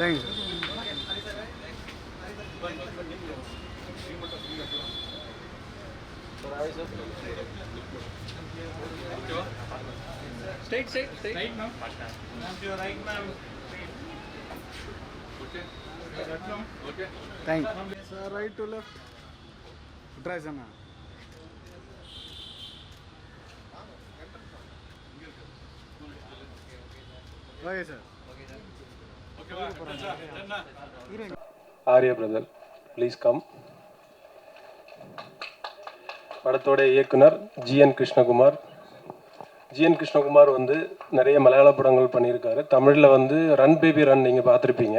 Thanks Straight. Right, ma'am. Right, ma'am. Okay. Thanks sir. Right to left try Anna. Okay sir. Arya brother please come. படத்தோட இயக்குனர் GN Krishnakumar. GN Krishnakumar வந்து நிறைய மலையாள படங்கள் பண்ணியிருக்காரு. தமிழில் வந்து ரன் பேபி ரன் நீங்கள் பார்த்துருப்பீங்க.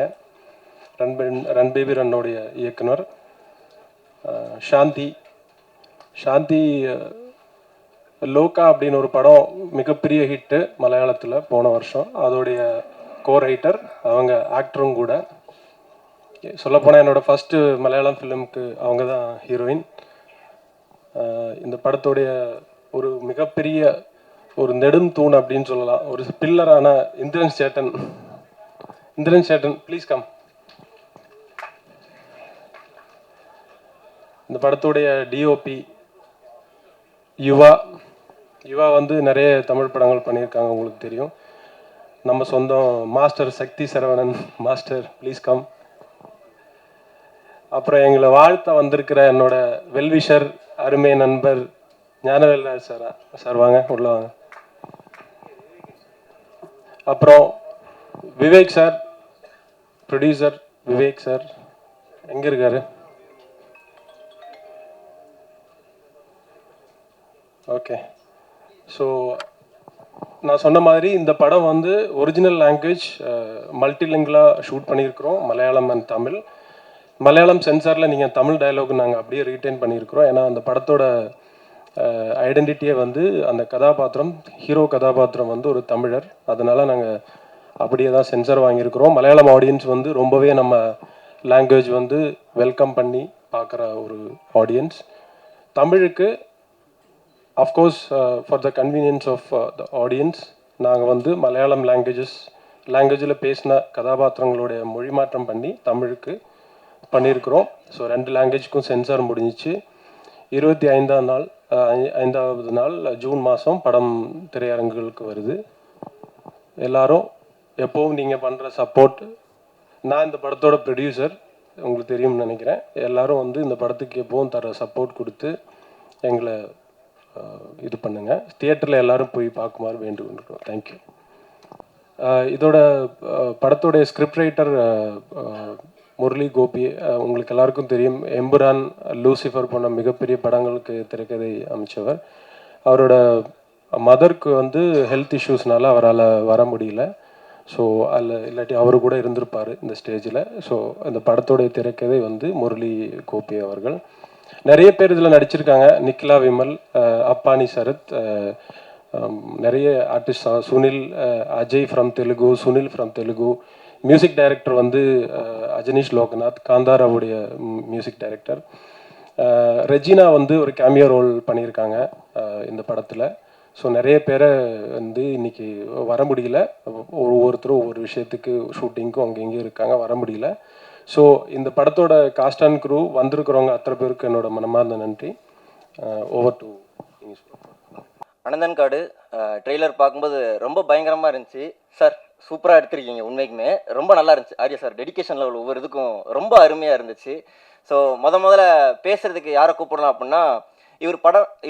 ரன் பேபி ரன்னோடைய இயக்குனர். சாந்தி லோகா அப்படின்னு ஒரு படம் மிகப்பெரிய ஹிட்டு மலையாளத்தில் போன வருஷம். அதோடைய கோ ரைட்டர், அவங்க ஆக்டரும் கூட. சொல்லப்போனால் என்னோடய ஃபஸ்ட்டு மலையாளம் ஃபிலிமுக்கு அவங்க தான் ஹீரோயின். இந்த படத்துடைய ஒரு மிகப்பெரிய ஒரு நெடும் தூண் அப்படின்னு சொல்லலாம், ஒரு பில்லரான இந்திரன் சேட்டன் ப்ளீஸ் கம். இந்த படத்துடைய டிஓபி யுவா வந்து நிறைய தமிழ் படங்கள் பண்ணியிருக்காங்க, உங்களுக்கு தெரியும். நம்ம சொந்தம் master Sakthi Saravanan master please come. அப்புறம் எங்களை வாழ்த்த வந்திருக்கிற என்னோட வெல்விஷர் அருமை நண்பர் ஞானவேல்ராஜ் சார் வாங்க, உள்ள வாங்க. அப்புறம் Vivek sir, producer Vivek sir எங்கே இருக்காரு? ஓகே. ஸோ நான் சொன்ன மாதிரி இந்த படம் வந்து ஒரிஜினல் லாங்குவேஜ் மல்டிலிங்குவலாக ஷூட் பண்ணியிருக்கிறோம், மலையாளம் அண்ட் தமிழ். மலையாளம் சென்சாரில் நீங்கள் தமிழ் டயலாக் நாங்கள் அப்படியே ரீட்டைன் பண்ணியிருக்கிறோம். ஏன்னா அந்த படத்தோட ஐடென்டிட்டியே வந்து அந்த கதாபாத்திரம், ஹீரோ கதாபாத்திரம் வந்து ஒரு தமிழர். அதனால் நாங்கள் அப்படியே தான் சென்சார் வாங்கியிருக்கிறோம். மலையாளம் ஆடியன்ஸ் வந்து ரொம்பவே நம்ம லாங்குவேஜ் வந்து வெல்கம் பண்ணி பார்க்குற ஒரு ஆடியன்ஸ். தமிழுக்கு of course for the convenience of the audience நாங்கள் வந்து மலையாளம் லாங்குவேஜில் பேசின கதாபாத்திரங்களுடைய மொழி மாற்றம் பண்ணி தமிழுக்கு பண்ணியிருக்கிறோம். ஸோ 2 லாங்குவேஜ்க்கும் சென்சார் முடிஞ்சிச்சு. 25வது நாள் ஜூன் மாதம் படம் திரையரங்குகளுக்கு வருது. எல்லாரும் எப்போவும் நீங்கள் பண்ணுற சப்போர்ட், நான் இந்த படத்தோட ப்ரொடியூசர், உங்களுக்கு தெரியும்னு நினைக்கிறேன். எல்லோரும் வந்து இந்த படத்துக்கு எப்போவும் தர சப்போர்ட் கொடுத்து எங்களை இது பண்ணுங்கள். தியேட்டரில் எல்லோரும் போய் பார்க்குமாறு வேண்டுகொள்கிறோம். தேங்க்யூ. இதோட படத்தோடைய ஸ்கிரிப்ட் ரைட்டர் முரளி கோபி. உங்களுக்கு எல்லாருக்கும் தெரியும், எம்புரான், லூசிஃபர் போன்ற மிகப்பெரிய படங்களுக்கு திரைக்கதை அமைச்சவர். அவரோட மதருக்கு வந்து ஹெல்த் இஷ்யூஸ்னால அவரால் வர முடியல. ஸோ அதில் இல்லாட்டி அவரு கூட இருந்திருப்பார் இந்த ஸ்டேஜில். ஸோ இந்த படத்தோடைய திரைக்கதை வந்து முரளி கோபி அவர்கள். நிறைய பேர் இதில் நடிச்சிருக்காங்க. நிக்கிலா விமல், அப்பானி சரத், நிறைய artist, Sunil, Ajay from Telugu, Sunil from Telugu. Music director வந்து அஜனீஷ் லோகநாத், காந்தாராவுடைய மியூசிக் டைரக்டர். ரெஜினா வந்து ஒரு கேமியோ ரோல் பண்ணியிருக்காங்க இந்த படத்தில். ஸோ நிறைய பேரை வந்து இன்றைக்கி வர முடியல, ஒவ்வொருத்தரும் ஒவ்வொரு விஷயத்துக்கு ஷூட்டிங்க்கும் அங்கே இங்கேயும் இருக்காங்க, வர முடியல. ஸோ இந்த படத்தோட காஸ்ட் அண்ட் க்ரூ வந்திருக்கிறவங்க அத்தனை பேருக்கு என்னோட மனமார்ந்த நன்றி. Over to அனந்தன்காடு. ட்ரெய்லர் பார்க்கும்போது ரொம்ப பயங்கரமாக இருந்துச்சு சார். சூப்பராக எடுத்திருக்கீங்க, உண்மைக்குமே ரொம்ப நல்லா இருந்துச்சு. ஆர்யா சார் டெடிகேஷன் லெவல் ஒவ்வொரு இதுக்கும் ரொம்ப அருமையாக இருந்துச்சு. ஸோ முதல்ல பேசுகிறதுக்கு யாரை கூப்பிடலாம் அப்படின்னா,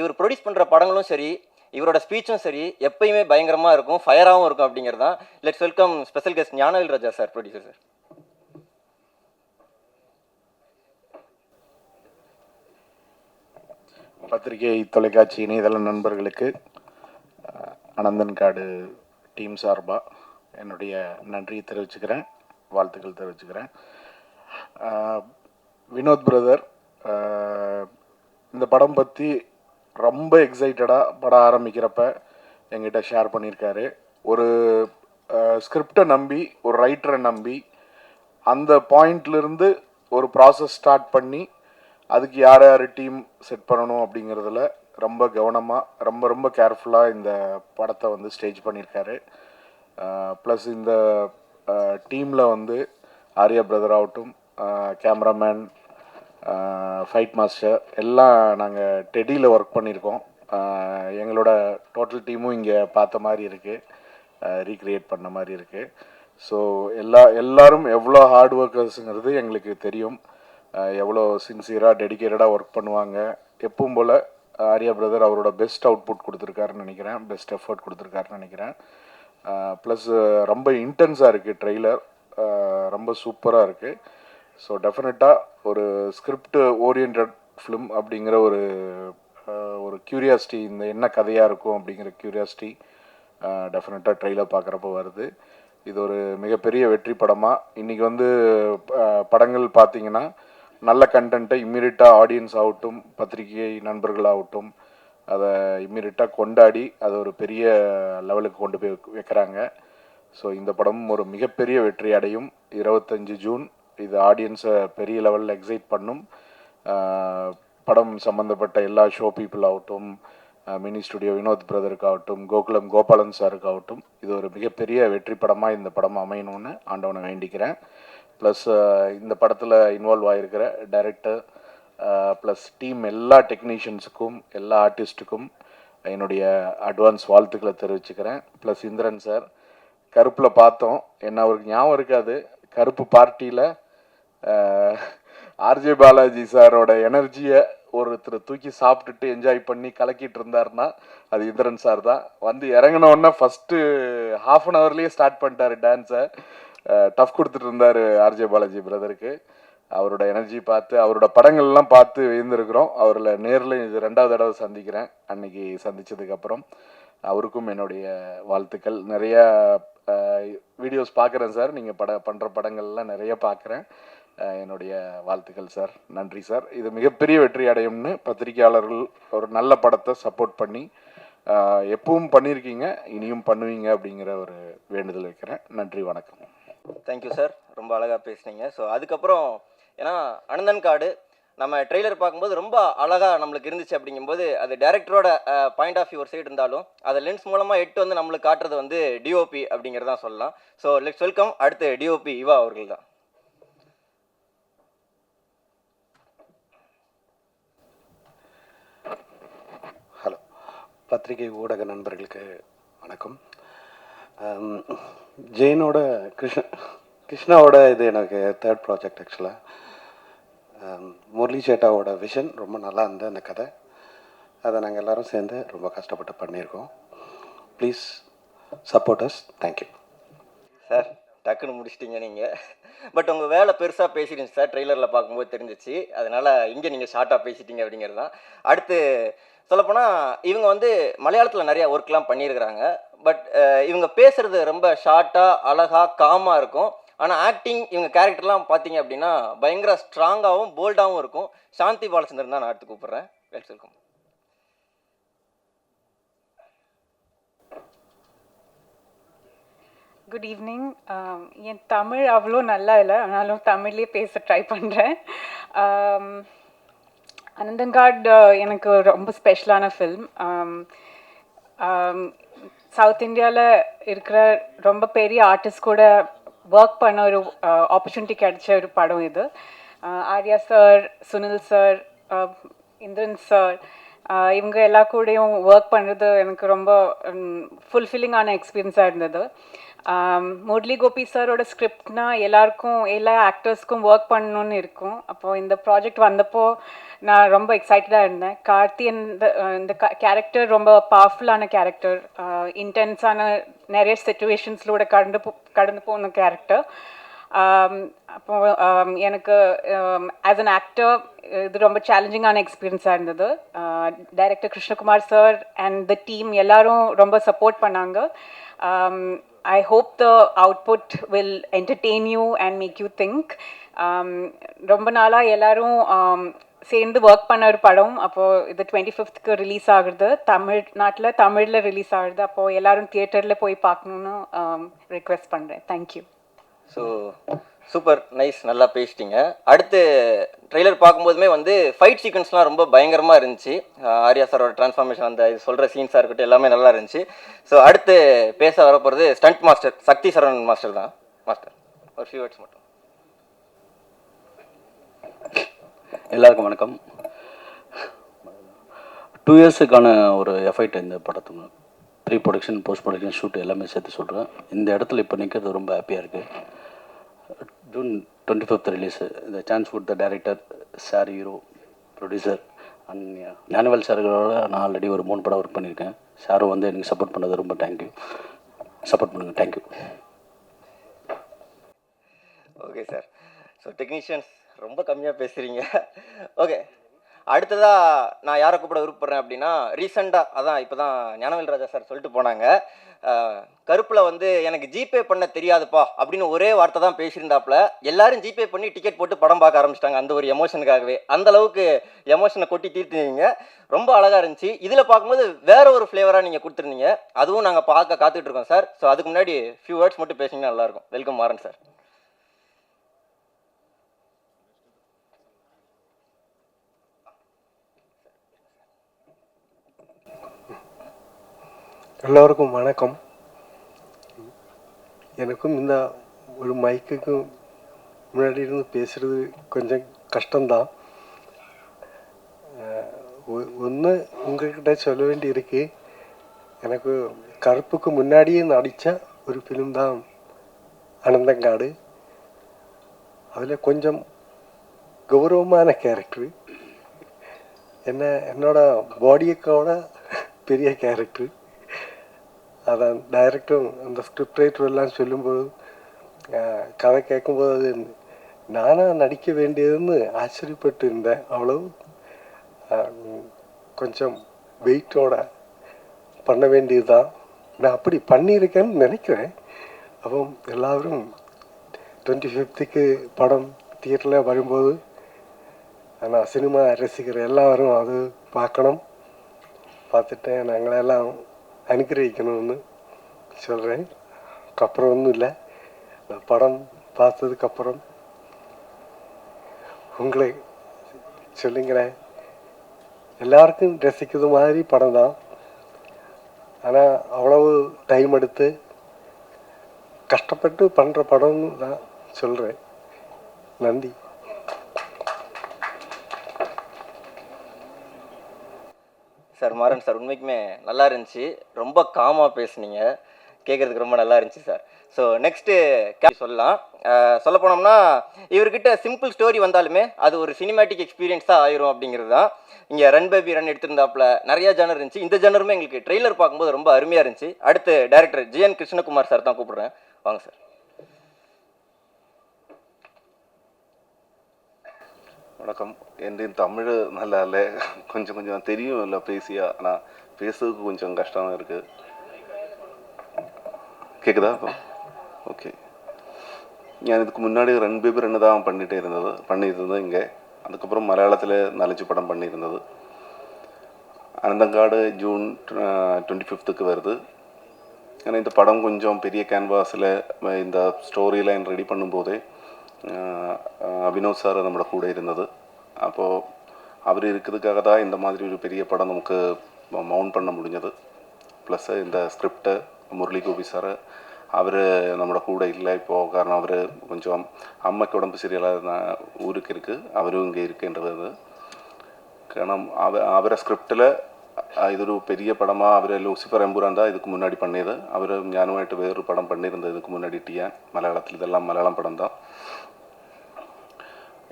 இவர் ப்ரொடியூஸ் பண்ணுற படங்களும் சரி, இவரோட ஸ்பீச்சும் சரி, எப்பயுமே பயங்கரமாக இருக்கும், ஃபயராகவும் இருக்கும் அப்படிங்கிறது தான். Let's welcome special guest Gnanavel Raja sir, producer sir. பத்திரிகை, தொலைக்காட்சி, இணையதள நண்பர்களுக்கு அனந்தன்காடு டீம் சார்பாக என்னுடைய நன்றியை தெரிவிச்சுக்கிறேன், வாழ்த்துக்கள் தெரிவிச்சுக்கிறேன். வினோத் பிரதர் இந்த படம் பற்றி ரொம்ப எக்ஸைட்டடாக படம் ஆரம்பிக்கிறப்ப எங்கிட்ட ஷேர் பண்ணியிருக்காரு. ஒரு ஸ்கிரிப்டை நம்பி, ஒரு ரைட்டரை நம்பி, அந்த பாயிண்ட்லேருந்து ஒரு ப்ராசஸ் ஸ்டார்ட் பண்ணி அதுக்கு யார் யார் டீம் செட் பண்ணணும் அப்படிங்கிறதுல ரொம்ப கவனமாக, ரொம்ப கேர்ஃபுல்லாக இந்த படத்தை வந்து ஸ்டேஜ் பண்ணியிருக்காரு. ப்ளஸ் இந்த டீமில் வந்து ஆர்யா பிரதர் ஆகட்டும், கேமராமேன், ஃபைட் மாஸ்டர் எல்லாம் நாங்கள் டெடியில் ஒர்க் பண்ணியிருக்கோம். எங்களோட டோட்டல் டீமும் இங்கே பார்த்த மாதிரி இருக்குது, ரீக்ரியேட் பண்ண மாதிரி இருக்குது. ஸோ எல்லாரும் எவ்வளோ ஹார்ட் ஒர்க்கர்ஸுங்கிறது எங்களுக்கு தெரியும். எவ்வளோ சின்சியராக டெடிக்கேட்டடாக ஒர்க் பண்ணுவாங்க. எப்பவும் போல் ஆர்யா பிரதர் அவரோட பெஸ்ட் அவுட்புட் கொடுத்துருக்காருன்னு நினைக்கிறேன், பெஸ்ட் எஃபர்ட் கொடுத்துருக்காருன்னு நினைக்கிறேன். ப்ளஸ் ரொம்ப இன்டென்ஸாக இருக்குது ட்ரெய்லர், ரொம்ப சூப்பராக இருக்குது. ஸோ டெஃபினட்டாக ஒரு ஸ்கிரிப்ட் ஓரியன்ட் ஃபிலிம் அப்படிங்கிற ஒரு க்யூரியாசிட்டி, இந்த என்ன கதையாக இருக்கும் அப்படிங்கிற க்யூரியாசிட்டி டெஃபினட்டாக ட்ரெய்லர் பார்க்குறப்ப வருது. இது ஒரு மிகப்பெரிய வெற்றி படமாக இன்றைக்கி படங்கள் பார்த்திங்கன்னா நல்ல கண்டென்ட்டை இம்மீடியட்டாக ஆடியன்ஸ் ஆகட்டும், பத்திரிகை நண்பர்களாகட்டும் அதை இம்மீடியட்டாக கொண்டாடி அதை ஒரு பெரிய லெவலுக்கு கொண்டு போய் வைக்கிறாங்க. ஸோ இந்த படமும் ஒரு மிகப்பெரிய வெற்றி அடையும். 25 ஜூன் இது ஆடியன்ஸை பெரிய லெவலில் எக்ஸைட் பண்ணும். படம் சம்மந்தப்பட்ட எல்லா ஷோ பீப்புள் ஆகட்டும், மினி ஸ்டுடியோ வினோத் பிரதருக்காகட்டும், கோகுலம் கோபாலன் சாருக்காகட்டும், இது ஒரு மிகப்பெரிய வெற்றி படமாக இந்த படம் அமையணும்னு ஆண்டவனை வேண்டிக்கிறேன். ப்ளஸ் இந்த படத்தில் இன்வால்வ் ஆகிருக்கிற டைரக்டர் ப்ளஸ் டீம் எல்லா டெக்னீஷியன்ஸுக்கும் எல்லா ஆர்டிஸ்ட்டுக்கும் என்னுடைய அட்வான்ஸ் வாழ்த்துக்களை தெரிவிச்சுக்கிறேன். ப்ளஸ் இந்திரன் சார் கருப்பில் பார்த்தோம், என்ன அவருக்கு ஞாபகம் இருக்காது, கருப்பு பார்ட்டியில் ஆர்ஜே பாலாஜி சாரோட எனர்ஜியை ஒருத்தர் தூக்கி சாப்பிட்டுட்டு என்ஜாய் பண்ணி கலக்கிட்டு இருந்தாருன்னா அது இந்திரன் சார் தான். இறங்கினோடனே ஃபஸ்ட்டு ½ அன் ஹவர்லேயே ஸ்டார்ட் பண்ணிட்டாரு டான்ஸை, டஃப் கொடுத்துட்டு இருந்தார் ஆர்ஜே பாலாஜி பிரதருக்கு. அவரோட எனர்ஜி பார்த்து அவரோட படங்கள்லாம் பார்த்து எழுந்திருக்கிறோம். அவரில் நேரில் இது 2வது தடவை சந்திக்கிறேன். அன்னைக்கு சந்தித்ததுக்கப்புறம் அவருக்கும் என்னுடைய வாழ்த்துக்கள். நிறையா வீடியோஸ் பார்க்குறேன் சார், நீங்கள் பண்ணுற படங்கள்லாம் நிறைய பார்க்குறேன். என்னுடைய வாழ்த்துக்கள் சார், நன்றி சார். இது மிகப்பெரிய வெற்றி அடையும்னு பத்திரிகையாளர்கள் ஒரு நல்ல படத்தை சப்போர்ட் பண்ணி எப்பவும் பண்ணியிருக்கீங்க, இனியும் பண்ணுவீங்க அப்படிங்கிற ஒரு வேண்டுதல் வைக்கிறேன். நன்றி, வணக்கம். தேங்க்யூ சார், ரொம்ப அழகாக பேசுனீங்க. ஸோ அதுக்கப்புறம் ஏன்னா அனந்தன் காடு நம்ம ட்ரெய்லர் பார்க்கும்போது ரொம்ப அழகாக நம்மளுக்கு இருந்துச்சு. அப்படிங்கும்போது அது டைரக்டரோட பாயிண்ட் ஆஃப் வியூ ஒரு சைடு இருந்தாலும் அதை லென்ஸ் மூலமாக நம்மளுக்கு காட்டுறது டிஓபி அப்படிங்கிறதான் சொல்லலாம். ஸோ லெட்ஸ் வெல்கம் அடுத்து டிஓபி இவா அவர்கள் தான். ஹலோ, பத்திரிகை ஊடக நண்பர்களுக்கு வணக்கம். ஜெயினோட கிருஷ்ணாவோட இது எனக்கு 3rd ப்ராஜெக்ட். ஆக்சுவலாக முரளி சேட்டாவோட விஷன் ரொம்ப நல்லா இருந்தது அந்த கதை. அதை நாங்கள் எல்லோரும் சேர்ந்து ரொம்ப கஷ்டப்பட்டு பண்ணியிருக்கோம். Please support us. Thank you sir. டக்குன்னு முடிச்சிட்டிங்க நீங்கள். பட் உங்கள் வேலை பெருசாக பேசிடுச்சு சார், ட்ரெய்லரில் பார்க்கும்போது தெரிஞ்சிச்சு. அதனால் இங்கே நீங்கள் ஷார்ட்டாக பேசிட்டீங்க அப்படிங்கிறது தான். அடுத்து சொல்லப்போனால் இவங்க மலையாளத்தில் நிறையா ஒர்க்லாம் பண்ணியிருக்கிறாங்க. பட் இவங்க பேசுகிறது ரொம்ப ஷார்ட்டாக அழகாக காமாக இருக்கும். ஆனால் ஆக்டிங் இவங்க கேரக்டர்லாம் பார்த்தீங்க அப்படின்னா பயங்கர ஸ்ட்ராங்காகவும் போல்டாகவும் இருக்கும். சாந்தி பாலச்சந்திரன் தான் நான் அடுத்து கூப்பிட்றேன். வெல்கம். Good evening. என் தமிழ் அவ்வளோ நல்லா இல்லை, ஆனாலும் தமிழ்லேயே பேச ட்ரை பண்ணுறேன். அனந்தங்காட் எனக்கு ரொம்ப ஸ்பெஷலான ஃபில்ம். சவுத் இந்தியாவில் இருக்கிற ரொம்ப பெரிய ஆர்டிஸ்ட் கூட ஒர்க் பண்ண ஒரு ஆப்பர்ச்சுனிட்டி கிடைச்ச ஒரு படம் இது. Arya sir, Sunil sir, Indran sir, இவங்க எல்லா கூடயும் ஒர்க் பண்ணுறது எனக்கு ரொம்ப ஃபுல்ஃபில்லிங்கான எக்ஸ்பீரியன்ஸாக இருந்தது. முரளி கோபி சாரோட ஸ்கிரிப்ட்னா எல்லாருக்கும் எல்லா ஆக்டர்ஸ்க்கும் ஒர்க் பண்ணணுன்னு இருக்கும். அப்போது இந்த ப்ராஜெக்ட் வந்தப்போ நான் ரொம்ப எக்ஸைட்டடாக இருந்தேன். கார்த்தி இந்த கேரக்டர் ரொம்ப பவர்ஃபுல்லான கேரக்டர், இன்டென்ஸான நிறைய சிச்சுவேஷன்ஸ்லோட கடந்து போன கேரக்டர். அப்போது எனக்கு ஆஸ் அன் ஆக்டர் இது ரொம்ப சேலஞ்சிங்கான எக்ஸ்பீரியன்ஸாக இருந்தது. Director Krishnakumar sir and the team எல்லாரும் ரொம்ப சப்போர்ட் பண்ணாங்க. I hope the output will entertain you and make you think. ரொம்ப நாளாக எல்லாரும் சேர்ந்து ஒர்க் பண்ண ஒரு படம். அப்போது இது 25th ரிலீஸ் ஆகுது, தமிழில் ரிலீஸ் ஆகுது. அப்போது எல்லோரும் தியேட்டரில் போய் பார்க்கணுன்னு ரிக்வெஸ்ட் பண்ணுறேன். தேங்க்யூ. ஸோ சூப்பர் நைஸ், நல்லா பேசிட்டீங்க. அடுத்து ட்ரெய்லர் பார்க்கும்போதுமே ஃபைட் சீக்வன்ஸ்லாம் ரொம்ப பயங்கரமாக இருந்துச்சு. ஆர்யா சாரோட ட்ரான்ஸ்ஃபார்மேஷன், அந்த இது சொல்கிற சீன்ஸாக இருக்கட்டும், எல்லாமே நல்லா இருந்துச்சு. ஸோ அடுத்து பேச வரப்போகிறது stunt master Sakthi Saravanan master தான். மாஸ்டர் ஒரு ஃபியூ வேர்ட்ஸ் மட்டும். எல்லாருக்கும் வணக்கம். 2 இயர்ஸுக்கான ஒரு எஃபைட் இந்த படத்துக்கு pre production, post production, shoot எல்லாமே சேர்த்து சொல்கிறேன். இந்த இடத்துல இப்போ நிற்கிறது ரொம்ப ஹாப்பியாக இருக்குது. June 25th release. இந்த சான்ஸ் கொடுத்த director sir, hero, producer and Gnanavel சார்களோட நான் ஆல்ரெடி ஒரு 3 படம் ஒர்க் பண்ணியிருக்கேன். சாரும் வந்து எனக்கு சப்போர்ட் பண்ணது ரொம்ப தேங்க்யூ. சப்போர்ட் பண்ணுங்கள். Thank you. Okay sir. So technicians ரொம்ப கம்மியாக பேசுகிறீங்க. ஓகே, அடுத்ததாக நான் யாரை கூப்பிட விருப்பப்படுறேன் அப்படின்னா, ரீசெண்டாக அதான் இப்போ தான் ஞானவேல் ராஜா சார் சொல்லிட்டு போனாங்க, கருப்பில் வந்து எனக்கு ஜிபே பண்ண தெரியாதுப்பா அப்படின்னு ஒரே வார்த்தை தான் பேசியிருந்தாப்புல. எல்லாரும் ஜிபே பண்ணி டிக்கெட் போட்டு படம் பார்க்க ஆரம்பிச்சிட்டாங்க அந்த ஒரு எமோஷனுக்காகவே. அந்த அளவுக்கு எமோஷனை கொட்டி தீர்த்துனீங்க. ரொம்ப அழகாக இருந்துச்சு. இதில் பார்க்கும்போது வேற ஒரு ஃப்ளேவராக நீங்கள் கொடுத்துருந்தீங்க. அதுவும் நாங்கள் பார்க்க காத்துட்டு இருக்கோம் சார். ஸோ அதுக்கு முன்னாடி ஃபியூ வேர்ட்ஸ் மட்டும் பேசிங்கன்னா நல்லாயிருக்கும். Welcome Maran sir. எல்லோருக்கும் வணக்கம். எனக்கும் இந்த ஒரு மைக்குக்கும் முன்னாடி இருந்து பேசுகிறது கொஞ்சம் கஷ்டம்தான். ஒன்று உங்கள்கிட்ட சொல்ல வேண்டி இருக்கு. எனக்கு கருப்புக்கு முன்னாடியே நடித்த ஒரு ஃபிலிம் தான் அனந்தங்காடு. அதில் கொஞ்சம் கௌரவமான கேரக்டரு, என்னோட பாடியக்கோட பெரிய கேரக்டரு. அதான் டைரக்டரும் அந்த ஸ்கிரிப்ட் ரைட்டர் எல்லாம் சொல்லும்போது, கதை கேட்கும்போது அது நானாக நடிக்க வேண்டியதுன்னு ஆச்சரியப்பட்டு இருந்தேன். அவ்வளவு கொஞ்சம் வெயிட்டோட பண்ண வேண்டியது தான். நான் அப்படி பண்ணியிருக்கேன்னு நினைக்கிறேன். அப்போ எல்லோரும் 25th படம் தியேட்டரில் வரும்போது, ஆனால் சினிமா ரசிக்கிற எல்லோரும் அது பார்க்கணும். பார்த்துட்டு நாங்களெல்லாம் அனுகிரகிக்கணும்னு சொல்கிறேன். அப்புறம் ஒன்றும் இல்லை, படம் பார்த்ததுக்கப்புறம் உங்களை சொல்லுங்களேன். எல்லாருக்கும் ரசிக்கிறது மாதிரி படம் தான். ஆனால் அவ்வளவு டைம் எடுத்து கஷ்டப்பட்டு பண்ணுற படம்னு தான் சொல்கிறேன். நன்றி. சார் மாறன் சார், உண்மைக்குமே நல்லா இருந்துச்சு. ரொம்ப காமாக பேசுனீங்க, கேட்குறதுக்கு ரொம்ப நல்லா இருந்துச்சு சார். ஸோ நெக்ஸ்ட்டு சொல்லலாம். சொல்ல போனோம்னா, இவர்கிட்ட சிம்பிள் ஸ்டோரி வந்தாலுமே அது ஒரு சினிமேட்டிக் எக்ஸ்பீரியன்ஸாக ஆயிரும் அப்படிங்கிறது தான். இங்கே ரன் பேபி ரன் எடுத்திருந்தாப்புல நிறையா ஜனர் இருந்துச்சு. இந்த ஜனருமே எங்களுக்கு ட்ரெய்லர் பார்க்கும்போது ரொம்ப அருமையாக இருந்துச்சு. அடுத்து டைரக்டர் ஜிஎன் கிருஷ்ணகுமார் சார் தான் கூப்பிடுறேன். வாங்க சார். வணக்கம். என் தமிழ் நல்லா இல்லை, கொஞ்சம் தெரியும் இல்லை பேசியா, ஆனால் பேசுறதுக்கு கொஞ்சம் கஷ்டமாக இருக்குது. கேட்குதா இப்போ? ஓகே. நான் இதுக்கு முன்னாடி ரன் பேபி ரன் தான் பண்ணிகிட்டே இருந்தது இங்கே. அதுக்கப்புறம் மலையாளத்தில் 4 படம் பண்ணியிருந்தது. அனந்தங்காடு June 25th வருது. ஏன்னா இந்த படம் கொஞ்சம் பெரிய கேன்வாஸில் இந்த ஸ்டோரி லைன் ரெடி பண்ணும்போதே வினோத் சார் நம்மளோட கூட இருந்தது. அப்போது அவர் இருக்கிறதுக்காக தான் இந்த மாதிரி ஒரு பெரிய படம் நமக்கு மவுண்ட் பண்ண முடிஞ்சது. ப்ளஸ் இந்த ஸ்கிரிப்டை முரளி கோபி சார், அவர் நம்மளோட கூட இல்லை இப்போது. காரணம் அவர் கொஞ்சம் அம்மைக்கு உடம்பு சரியில்லாத ஊருக்கு இருக்குது, அவரும் இங்கே இருக்குன்றது. காரணம் அவரை ஸ்கிரிப்டில் இது ஒரு பெரிய படமாக அவர் லூசிஃபர் எம்புரான் தான் இதுக்கு முன்னாடி பண்ணியது. அவர் ஞானமாயிட்டு வேறு படம் பண்ணியிருந்தது இதுக்கு முன்னாடி டியான் மலையாளத்தில். இதெல்லாம் மலையாளம் படம் தான்.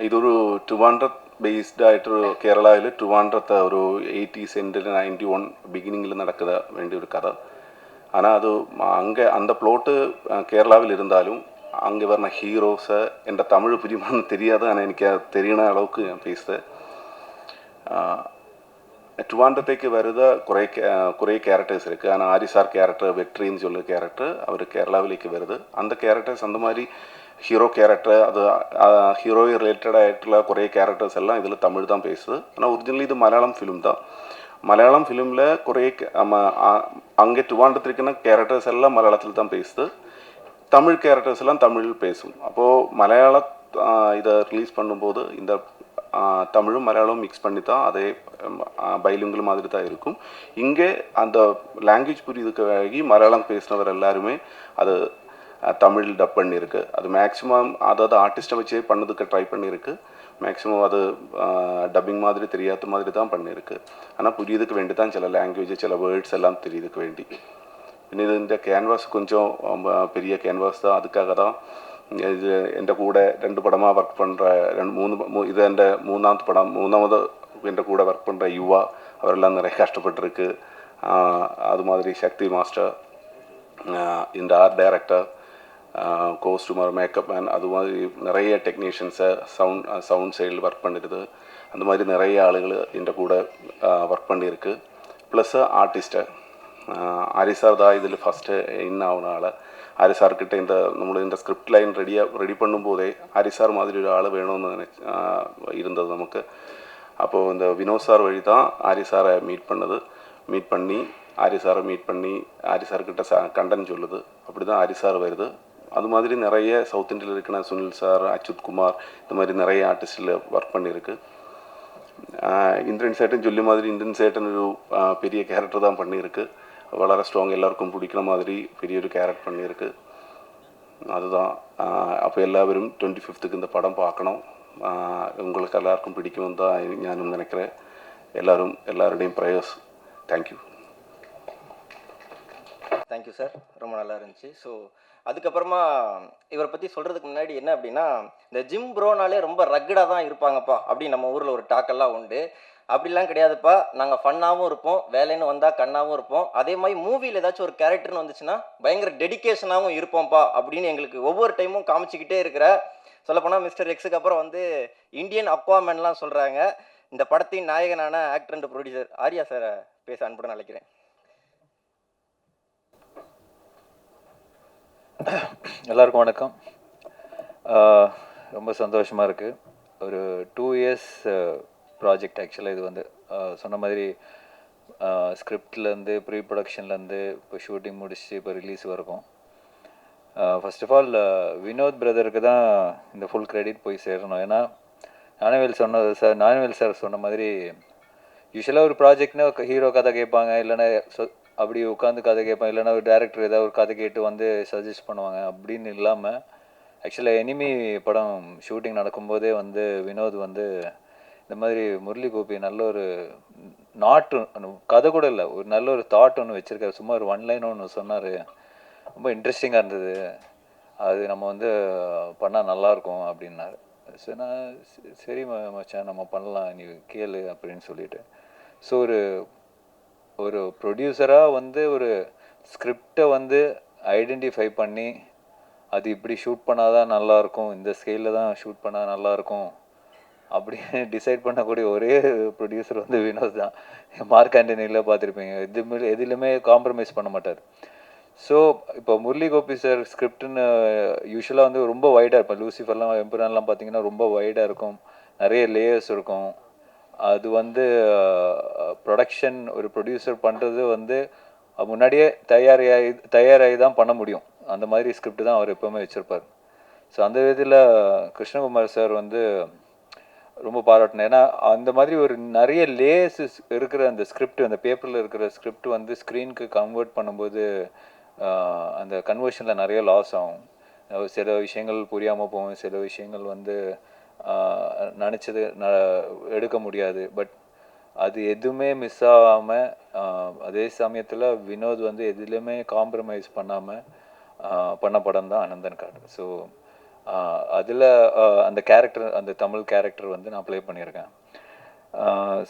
ഇതൊരു 200 ബേസ്ഡ് ആയിട്ട് കേരളയിൽ 200 ഒരു 80s എൻഡിൽ 91 பிகினிங்கில் நடக்குத வேண்டிய ஒரு கதை. ஆனால் அது அங்கே அந்த ப்ளோட்டு கேரளாவில் இருந்தாலும் அங்கே வர்ற ஹீரோஸை என்ற தமிழ் புரியுமான்னு தெரியாது. ஆனால் எனக்கு தெரியன அளவுக்கு நான் பேசுகிறேன். 200ത്തേക്ക് വരുന്ന കുറേ ക്യാരക്ടേഴ്സ് இருக்குது. ஆனால் ஆரிசார் கேரக்டர், வெற்றின்னு சொல்லுற கேரக்டர் அவர் கேரளாவிலேக்கு வருது. அந்த கேரக்டர்ஸ் அந்த மாதிரி ஹீரோ கேரக்டர், அது ஹீரோ ரிலேட்டட் ஆகிட்டுள்ள കുറേ கேரக்டர்ஸ் எல்லாம் இதில் தமிழ் தான் பேசுது. ஆனால் ஒரிஜினலி இது மலையாளம் ஃபிலிம் தான். மலையாளம் ஃபிலிமில் കുറേ அங்கே 200 இருக்கிற கேரக்டர்ஸ் எல்லாம் மலையாளத்தில் தான் பேசுது. தமிழ் கேரக்டர்ஸ் எல்லாம் தமிழில் பேசும். அப்போது மலையாள இதை ரிலீஸ் பண்ணும்போது இந்த தமிழும் மலையாளமும் மிக்ஸ் பண்ணி தான் அதே பைலிங்குவல் மாதிரி தான் இருக்கும். இங்கே அந்த லாங்குவேஜ் புரியுதுக்காகி மலையாளம் பேசினவர் எல்லாருமே அது தமிழ் டப் பண்ணியிருக்கு. அது மேக்ஸிமம் அதாவது ஆர்டிஸ்ட்டை வச்சே பண்ணதுக்கு ட்ரை பண்ணியிருக்கு. மேக்ஸிமம் அது டப்பிங் மாதிரி தெரியாத மாதிரி தான் பண்ணியிருக்கு. ஆனால் புரியுதுக்கு வேண்டி தான் சில லாங்குவேஜ் சில வேர்ட்ஸ் எல்லாம் தெரியுதுக்கு வேண்டி. പിന്നെ ഇതിൻ്റെ ക്യാൻവാസ് கொஞ்சம் பெரிய கேன்வாஸ் தான். அதுக்காக தான் இது എൻ്റെ കൂടെ 2 படமாக ஒர்க் பண்ணுற இது എൻ്റെ மூணாவது படம். மூணாவது എൻ്റെ கூட ஒர்க் பண்ணுற யுவா அவரெல்லாம் நிறைய கஷ்டப்பட்டுருக்கு. அது மாதிரி சக்தி மாஸ்டர், இந்த ஆர்ட் டைரக்டர், கோஸ்டூமர், மேக்கப் மேன், அது மாதிரி நிறைய டெக்னீஷியன்ஸை சவுண்ட் சைடில் ஒர்க் பண்ணிடுது. அந்த மாதிரி நிறைய ஆளுகள் എൻ്റെ கூட ஒர்க் பண்ணியிருக்கு. ப்ளஸ் ஆர்டிஸ்ட்டு ஆரி சார் தான் இதில் ஃபஸ்ட்டு ஆகுன ஆள். ஆரி சார்கிட்ட இந்த ஸ்கிரிப்ட் லைன் ரெடி பண்ணும்போதே ஆரி சார் மாதிரி ஒரு ஆள் வேணும்னு இருந்தது நமக்கு. அப்போது இந்த வினோத் சார் வழி தான் ஆரி சாரை மீட் பண்ணி ஆரி சாரை மீட் பண்ணி ஆரி சார்கிட்ட கண்டன் சொல்லுது. அப்படி தான் ஆரி சார் வருது. அது மாதிரி நிறைய சவுத் இந்தியாவில் இருக்கிற சுனில் சார், அச்சுத் குமார், இந்த மாதிரி நிறைய ஆர்டிஸ்டில் ஒர்க் பண்ணியிருக்கு. இந்திரன் சேட்டன் சொல்லி மாதிரி இந்திரன் சேட்டன் ஒரு பெரிய கேரக்டர் தான் பண்ணியிருக்கு. வளர ஸ்ட்ராங், எல்லாருக்கும் பிடிக்கிற மாதிரி பெரிய ஒரு கேரக்டர் பண்ணியிருக்கு. அதுதான். அப்போ எல்லாரும் 25th இந்த படம் பார்க்கணும். உங்களுக்கு எல்லாருக்கும் பிடிக்கும்னு தான் ஞானும் நினைக்கிறேன். எல்லாருடையும் ப்ரேயர்ஸ். தேங்க்யூ. தேங்க்யூ சார், ரொம்ப நல்லா இருந்துச்சு. ஸோ அதுக்கப்புறமா இவரை பற்றி சொல்கிறதுக்கு முன்னாடி என்ன அப்படின்னா, இந்த ஜிம் ப்ரோனாலே ரொம்ப ரக்கடாக தான் இருப்பாங்கப்பா அப்படின்னு நம்ம ஊரில் ஒரு டாக்கெல்லாம் உண்டு. அப்படிலாம் கிடையாதுப்பா, நாங்கள் ஃபன்னாகவும் இருப்போம், வேலைன்னு வந்தால் கண்ணாகவும் இருப்போம். அதே மாதிரி மூவியில் ஏதாச்சும் ஒரு கேரக்டர்னு வந்துச்சுன்னா பயங்கர டெடிக்கேஷனாகவும் இருப்போம்ப்பா அப்படின்னு எங்களுக்கு ஒவ்வொரு டைமும் காமிச்சிக்கிட்டே இருக்கிற, சொல்லப்போனால் மிஸ்டர் எக்ஸுக்கு அப்புறம் வந்து இந்தியன் அக்வாமேன்லாம் சொல்கிறாங்க. இந்த படத்தின் நாயகனான ஆக்டர் அண்ட் ப்ரொடியூசர் ஆர்யா சாரை பேச அன்புடன் அழைக்கிறேன். எல்லாருக்கும் வணக்கம். ரொம்ப சந்தோஷமாக இருக்குது. ஒரு 2 years ப்ராஜெக்ட் ஆக்சுவலாக. இது வந்து சொன்ன மாதிரி ஸ்கிரிப்ட்லேருந்து ப்ரீ ப்ரொடக்ஷன்லேருந்து இப்போ ஷூட்டிங் முடிச்சு இப்போ ரிலீஸ் வரைக்கும். ஃபர்ஸ்ட் ஆஃப் ஆல் வினோத் பிரதருக்கு தான் இந்த ஃபுல் கிரெடிட் போய் சேரணும். ஏன்னா ஞானவேல் சார் சொன்ன மாதிரி யூஸ்வலாக ஒரு ப்ராஜெக்ட்னா ஹீரோ கதை கேட்பாங்க, இல்லைன்னா அப்படி உட்காந்து கதை கேட்பாங்க, இல்லைன்னா ஒரு டேரக்டர் ஏதாவது ஒரு கதை கேட்டு வந்து சஜஸ்ட் பண்ணுவாங்க. அப்படின்னு இல்லாமல் ஆக்சுவலாக எனிமி படம் ஷூட்டிங் நடக்கும்போதே வந்து வினோத் வந்து இந்த மாதிரி முரளி கோபி நல்ல ஒரு கதை கூட இல்லை, ஒரு நல்ல ஒரு தாட் ஒன்று வச்சுருக்காரு. சும்மா ஒரு 1 line ஒன்று சொன்னார், ரொம்ப இன்ட்ரெஸ்டிங்காக இருந்தது. அது நம்ம வந்து பண்ணால் நல்லாயிருக்கும் அப்படின்னாரு. சரி, நான் சரி மச்சான் நம்ம பண்ணலாம், நீ கேளு அப்படின்னு சொல்லிட்டு. ஸோ ஒரு ப்ரொடியூசராக வந்து ஒரு ஸ்கிரிப்டை வந்து ஐடென்டிஃபை பண்ணி அது இப்படி ஷூட் பண்ணால் தான் நல்லாயிருக்கும், இந்த ஸ்கேலில் தான் ஷூட் பண்ணால் நல்லாயிருக்கும் அப்படின்னு டிசைட் பண்ணக்கூடிய ஒரே ப்ரொடியூசர் வந்து வினோத் தான். மார்க் ஆண்டனியில் பார்த்துருப்பீங்க, எதுலையுமே காம்ப்ரமைஸ் பண்ண மாட்டார். ஸோ இப்போ முரளி கோபி சார் ஸ்கிரிப்டுன்னு யூஸ்வலாக வந்து ரொம்ப வைடாக இருப்பேன். லூசிஃபர்லாம் எம்புரான்லாம் பார்த்தீங்கன்னா ரொம்ப வைடாக இருக்கும், நிறைய லேயர்ஸ் இருக்கும். அது வந்து ப்ரொடக்ஷன் ஒரு ப்ரொடியூசர் பண்ணுறது வந்து முன்னாடியே தயாராகி தான் பண்ண முடியும். அந்த மாதிரி ஸ்கிரிப்ட் தான் அவர் எப்போவுமே வச்சுருப்பார். ஸோ அந்த விதத்தில் கிருஷ்ணகுமார் சார் வந்து ரொம்ப பாராட்டினேன். ஏன்னா அந்த மாதிரி ஒரு நிறைய லேயர்ஸ் இருக்கிற அந்த ஸ்கிரிப்ட், அந்த பேப்பரில் இருக்கிற ஸ்கிரிப்ட் வந்து ஸ்க்ரீனுக்கு கன்வெர்ட் பண்ணும்போது அந்த கன்வர்ஷனில் நிறைய லாஸ் ஆகும். சில விஷயங்கள் புரியாமல் போகும், சில விஷயங்கள் வந்து நினச்சது எடுக்க முடியாது. பட் அது எதுவுமே மிஸ் ஆகாமல், அதே சமயத்தில் வினோத் வந்து எதுலேயுமே காம்ப்ரமைஸ் பண்ணாமல் பண்ண படம் தான் அனந்தன் காடு. ஸோ அதில் அந்த கேரக்டர், அந்த தமிழ் கேரக்டர் வந்து நான் ப்ளே பண்ணியிருக்கேன்.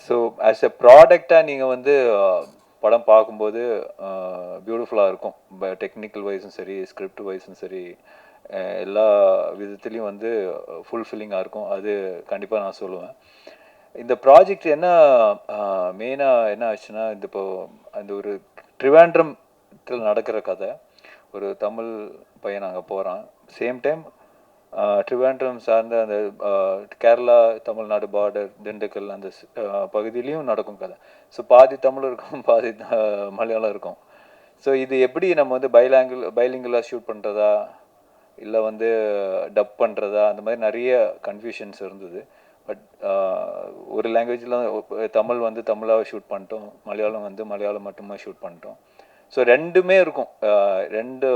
ஸோ ஆஸ் எ ப்ராடக்டாக நீங்கள் வந்து படம் பார்க்கும்போது பியூட்டிஃபுல்லாக இருக்கும். டெக்னிக்கல் வைஸும் சரி, ஸ்கிரிப்ட் வைஸும் சரி, எல்லா விதத்துலேயும் வந்து ஃபுல்ஃபில்லிங்காக இருக்கும். அது கண்டிப்பாக நான் சொல்லுவேன். இந்த ப்ராஜெக்ட் என்ன மெயினாக என்ன ஆச்சுன்னா, அந்த ஒரு ட்ரிவாண்ட்ரத்தில் நடக்கிற கதை. ஒரு தமிழ் பையன் அங்கே போகிறான். சேம் டைம் ட்ரிவாண்ட்ரம் சார்ந்த அந்த கேரளா தமிழ்நாடு பார்டர் திண்டுக்கல் அந்த பகுதியிலையும் நடக்கும் கதை. ஸோ பாதி தமிழ் இருக்கும், பாதி மலையாளம் இருக்கும். ஸோ இது எப்படி நம்ம வந்து பைலிங்குலாக ஷூட் பண்ணுறதா இல்லை வந்து டப் பண்ணுறதா, அந்த மாதிரி நிறைய கன்ஃபியூஷன்ஸ் இருந்தது. பட் ஒரு லாங்குவேஜில் தமிழ் வந்து தமிழாக ஷூட் பண்ணிட்டோம், மலையாளம் வந்து மலையாளம் மட்டுமே ஷூட் பண்ணிட்டோம். ஸோ ரெண்டுமே இருக்கும். 2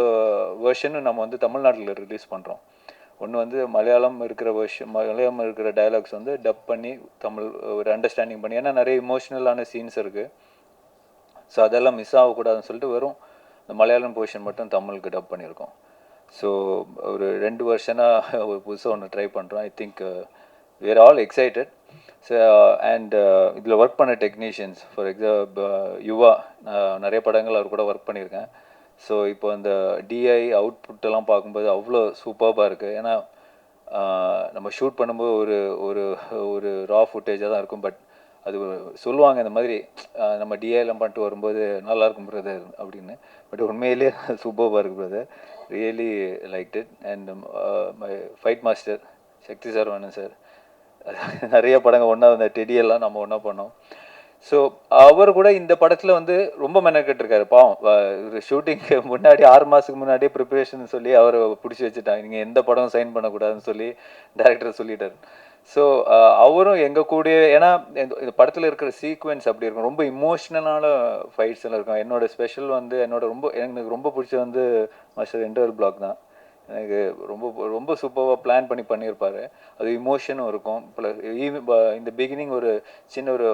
வெர்ஷனும் நம்ம வந்து தமிழ்நாட்டில் ரிலீஸ் பண்ணுறோம். ஒன்று வந்து மலையாளம் இருக்கிற மலையாளம் இருக்கிற டயலாக்ஸ் வந்து டப் பண்ணி தமிழ் ஒரு அண்டர்ஸ்டாண்டிங் பண்ணி, ஏன்னா நிறைய இமோஷ்னலான சீன்ஸ் இருக்குது. ஸோ அதெல்லாம் மிஸ் ஆகக்கூடாதுன்னு சொல்லிட்டு வெறும் இந்த மலையாளம் போர்ஷன் மட்டும் தமிழுக்கு டப் பண்ணியிருக்கோம். ஸோ ஒரு 2 வருஷனாக ஒரு புதுசாக ஒன்று ட்ரை பண்ணுறோம். I think we are all excited. So and இதில் ஒர்க் பண்ண டெக்னீஷியன்ஸ், ஃபார் எக்ஸாம்பிள் யுவா, நிறைய படங்கள் அவர் கூட ஒர்க் பண்ணியிருக்கேன். ஸோ இப்போ அந்த டிஐ அவுட்புட்டெல்லாம் பார்க்கும்போது அவ்வளோ சூப்பராக இருக்குது. ஏன்னா நம்ம ஷூட் பண்ணும்போது ஒரு ஒரு ஒரு ரா ஃபுட்டேஜாக தான் இருக்கும். பட் அது சொல்லுவாங்க இந்த மாதிரி நம்ம டிஐலாம் பண்ணிட்டு வரும்போது நல்லாயிருக்கும் பிரதர் அப்படின்னு. பட் உண்மையிலேயே சூப்பராக இருக்குது brother. Really like it. And my fight master Sakthi sir வேணும் சார். நிறைய படங்கள் ஒன்றா வந்த டெடியெல்லாம் நம்ம ஒன்றா பண்ணோம். ஸோ அவர் கூட இந்த படத்தில் வந்து ரொம்ப மெனக்கெட்டிருக்காரு. பாவம் ஷூட்டிங்க்கு முன்னாடி 6 மாதத்துக்கு முன்னாடியே ப்ரிப்பரேஷன் சொல்லி அவரை பிடிச்சி வச்சுட்டாங்க. நீங்கள் எந்த படம் சைன் பண்ணக்கூடாதுன்னு சொல்லி டைரக்டர் சொல்லிட்டார். ஸோ அவரும் எங்கள் கூட, ஏன்னா இந்த படத்தில் இருக்கிற சீக்வென்ஸ் அப்படி இருக்கும், ரொம்ப இமோஷ்னலான ஃபைட்ஸ் எல்லாம் இருக்கும். என்னோட ஸ்பெஷல் வந்து எனக்கு ரொம்ப பிடிச்ச வந்து மாஸ்டர் இன்டர்வல் பிளாக் தான். எனக்கு ரொம்ப ரொம்ப சூப்பராக பிளான் பண்ணியிருப்பார். அது இமோஷனும் இருக்கும். இந்த பிகினிங் ஒரு சின்ன ஒரு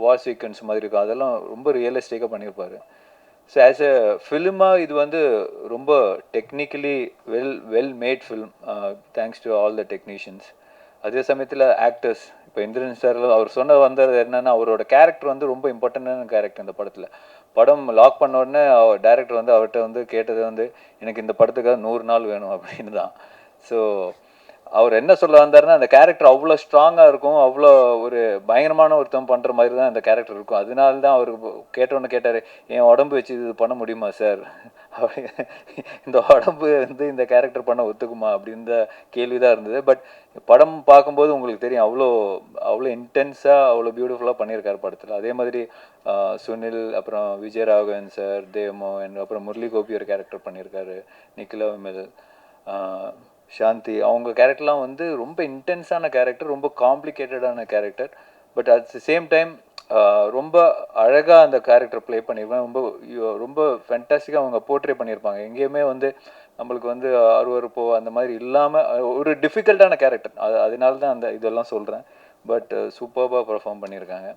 வார் சீக்வன்ஸ் மாதிரி இருக்கும். அதெல்லாம் ரொம்ப ரியலிஸ்டிக்காக பண்ணியிருப்பார். ஸோ ஆஸ் எ ஃபிலிமாக இது வந்து ரொம்ப technically well made film, thanks to all the technicians. அதே சமயத்தில் ஆக்டர்ஸ், இப்போ இந்திரன் சார் அவர் வந்தது என்னென்னா, அவரோட கேரக்டர் வந்து ரொம்ப இம்பார்ட்டண்டான கேரக்டர் இந்த படத்தில். படம் லாக் பண்ண உடனே டேரக்டர் வந்து அவர்கிட்ட வந்து கேட்டது வந்து எனக்கு இந்த படத்துக்காக 100 நாள் வேணும் அப்படின்னு தான். ஸோ அவர் என்ன சொல்ல வந்தாருன்னா, அந்த கேரக்டர் அவ்வளோ ஸ்ட்ராங்காக இருக்கும், அவ்வளோ ஒரு பயங்கரமான ஒருத்தம் பண்ணுற மாதிரி தான் அந்த கேரக்டர் இருக்கும். அதனால தான் அவர் கேட்டோன்னு கேட்டார், என் உடம்பு வச்சு இது பண்ண முடியுமா சார், இந்த உடம்பு வந்து இந்த கேரக்டர் பண்ண ஒத்துக்குமா அப்படின்ற கேள்வி தான் இருந்தது. பட் படம் பார்க்கும்போது உங்களுக்கு தெரியும், அவ்வளோ இன்டென்ஸாக அவ்வளோ பியூட்டிஃபுல்லாக பண்ணியிருக்காரு படத்தில். அதே மாதிரி சுனில், அப்புறம் விஜயராகவன் சார், தேவமோகன், அப்புறம் முரளி கோபி ஒரு கேரக்டர் பண்ணியிருக்காரு, நிக்கிலா விமல், சாந்தி, அவங்க கேரக்டர்லாம் வந்து ரொம்ப இன்டென்ஸான கேரக்டர், ரொம்ப காம்ப்ளிகேட்டடான character. But at the same time ரொம்ப அழகாக அந்த கேரக்டர் ப்ளே பண்ணியிருப்பாங்க. ரொம்ப ஃபேண்டாஸ்டிக்காக அவங்க போர்ட்ரே பண்ணியிருப்பாங்க. எங்கேயுமே வந்து நம்மளுக்கு வந்து அருவருப்போ அந்த மாதிரி இல்லாமல் ஒரு டிஃபிகல்ட்டான கேரக்டர். அதனால தான் அந்த இதெல்லாம் சொல்கிறேன். பட் சூப்பராக பர்ஃபார்ம் பண்ணியிருக்காங்க.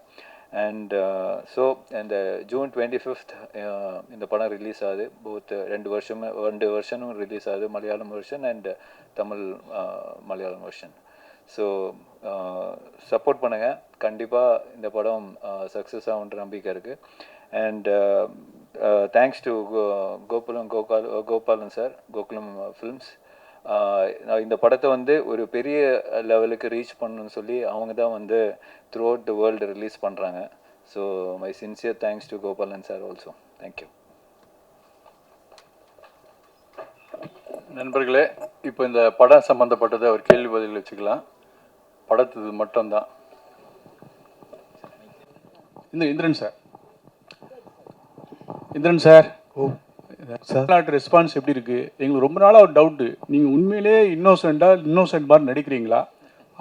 அண்ட் ஸோ இந்த June 25th இந்த படம் ரிலீஸ் ஆகுது. போத் 2 வருஷனும் ரிலீஸ் ஆகுது, Malayalam version and Tamil Malayalam version. So support பண்ணுங்கள், கண்டிப்பாக இந்த படம் சக்ஸஸ் ஆகுன்ற நம்பிக்கை இருக்குது. And thanks to Gopalan sir, Gokulam films. இந்த படத்தை வந்து ஒரு பெரிய லெவலுக்கு ரீச் பண்ணணும்னு சொல்லி அவங்க தான் வந்து throughout the world release பண்ணுறாங்க. So my sincere thanks to Gopalan sir also. Thank you. நண்பர்களே, இப்போ இந்த படம் சம்மந்தப்பட்டதை ஒரு கேள்வி பதில் வச்சுக்கலாம். படத்துக்கு மட்டும்தான். இந்த இந்திரன் சார் சார் ரெஸ்பான்ஸ் எப்படி இருக்குது? எங்களுக்கு ரொம்ப நாளாக ஒரு டவுட்டு, நீங்கள் உண்மையிலே இன்னோசென்ட் மாதிரி நடிக்கிறீங்களா?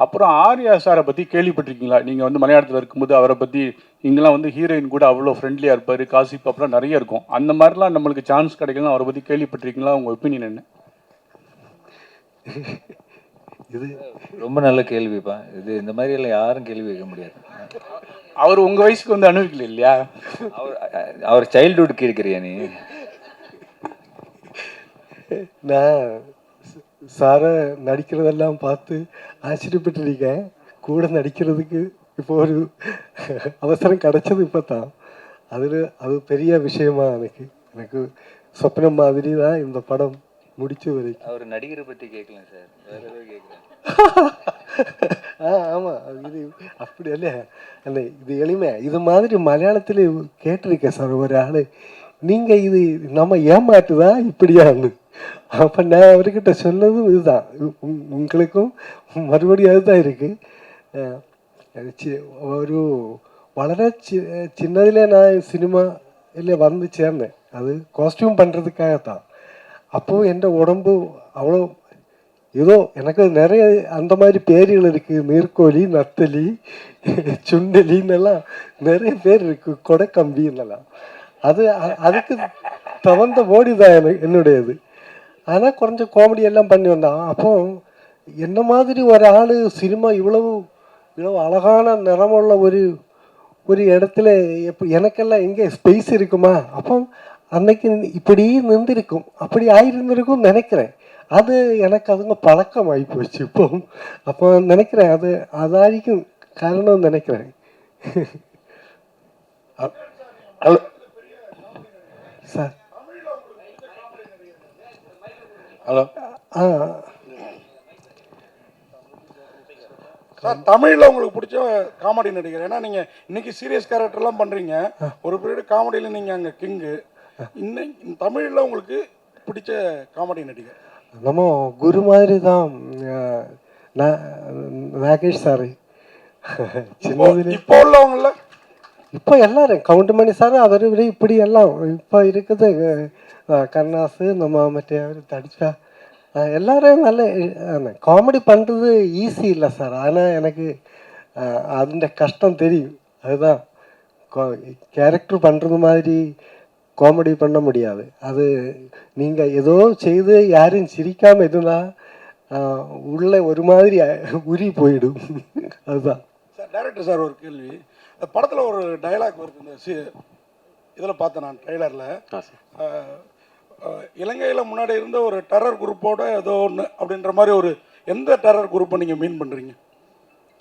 அப்புறம் ஆர்யா சாரை பற்றி கேள்விப்பட்டிருக்கீங்களா? நீங்கள் வந்து மலையாளத்தில் இருக்கும்போது அவரை பற்றி இங்கெல்லாம் வந்து ஹீரோயின் கூட அவ்வளோ ஃப்ரெண்ட்லியாக இருப்பார், காசிப் அப்புறம் நிறைய இருக்கும். அந்த மாதிரிலாம் நம்மளுக்கு சான்ஸ் கிடைக்கலாம், அவரை பற்றி கேள்விப்பட்டிருக்கீங்களா? உங்கள் ஒப்பீனியன் என்ன? இது ரொம்ப நல்ல கேள்விப்பா. இது இந்த மாதிரி எல்லாம் யாரும் கேள்வி வைக்க முடியாது. அவர் உங்கள் வயசுக்கு வந்து அனுபவிக்கல இல்லையா? அவர் சைல்டுஹுட் இருக்கிறியா நீ? நான் சாரை நடிக்கிறதெல்லாம் பார்த்து ஆச்சரியப்பட்டிருக்கேன். கூட நடிக்கிறதுக்கு இப்போ ஒரு அவசரம் கிடைச்சது இப்போ தான். அது பெரிய விஷயமா எனக்கு சொப்னம் மாதிரி தான் இந்த படம் முடிச்சு வரைக்கும். அவர் நடிகரை பற்றி கேட்கலாம் சார், வேற ஏதோ கேட்கலாம். ஆமாம், இது அப்படி இல்லையா? அல்ல, இது எளிமை. இது மாதிரி மலையாளத்தில் கேட்டிருக்கேன் சார் ஒரு ஆள், நீங்கள் இது நம்ம ஏமாட்டுதான் இப்படியான்னு. அப்போ நான் அவர்கிட்ட சொன்னதும் இதுதான், உங்களுக்கும் மறுபடியும் அதுதான் இருக்குது. ஒரு വളരെ சின்னதில் நான் சினிமா இல்லை வந்து சேர்ந்தேன், அது காஸ்டியூம் பண்ணுறதுக்காகத்தான். அப்போது என் உடம்பு அவ்வளோ ஏதோ எனக்கு நிறைய அந்த மாதிரி பேர்கள் இருக்குது, நீர்க்கோழி, நத்தலி, சுண்டலின்னெல்லாம் நிறைய பேர் இருக்குது, கொடைக்கம்பின்னெல்லாம். அதுக்கு தகுந்த போடி தான் என்னுடையது. ஆனால் கொஞ்சம் காமெடி எல்லாம் பண்ணி வந்தான். அப்போ என்ன மாதிரி ஒரு ஆள் சினிமா இவ்வளவு இவ்வளவு அழகான நிறமுள்ள ஒரு இடத்துல எனக்கெல்லாம் எங்கே ஸ்பேஸ் இருக்குமா? அப்போ அன்னைக்கு இப்படி நின்றுருக்கும், அப்படி ஆயிருந்திருக்கும் நினைக்கிறேன். அது எனக்கு அதுங்க பழக்கமாகி போச்சு இப்போ. அப்போ நினைக்கிறேன் அது அதாரிக்கும் காரணம் நினைக்கிறேன். சார் ஹலோ சார், தமிழில் உங்களுக்கு பிடிச்ச காமெடி நடிகர்? ஏன்னா நீங்கள் இன்னைக்கு சீரியஸ் கேரக்டர்லாம் பண்ணுறீங்க, ஒரு பீரியட் காமெடியில் நீங்கள் அங்கே கிங்கு. இன்னைக்கு தமிழில் உங்களுக்கு பிடிச்ச காமெடி நடிகர்? நம்ம குரு மாதிரி தான் நாகேஷ் சார். சின்னதுல இப்போ உள்ளவங்கள இப்போ எல்லாரும் கவுண்டமணி சார் அவர் இப்படி எல்லாம் இப்போ இருக்குது. கருணாசு நம்ம மற்ற தடிச்சா எல்லாரும் நல்ல காமெடி பண்ணுறது ஈஸி இல்லை சார். ஆனால் எனக்கு அந்த கஷ்டம் தெரியும். அதுதான் கேரக்டர் பண்ணுறது மாதிரி காமெடி பண்ண முடியாது. அது நீங்கள் ஏதோ செய்து யாரும் சிரிக்காமல் எதுனா உள்ள ஒரு மாதிரி உரி போயிடும். அதுதான் சார். டைரக்டர் சார், ஒரு கேள்வி. இந்த படத்தில் ஒரு டைலாக் வருது, இந்த இதில் பார்த்தேன் நான் ட்ரெய்லரில். இலங்கையில் முன்னாடி இருந்த ஒரு டெரர் குரூப்போட ஏதோ ஒன்று அப்படின்ற மாதிரி ஒரு எந்த டெரர் குரூப்பை நீங்கள் மீன் பண்ணுறீங்க?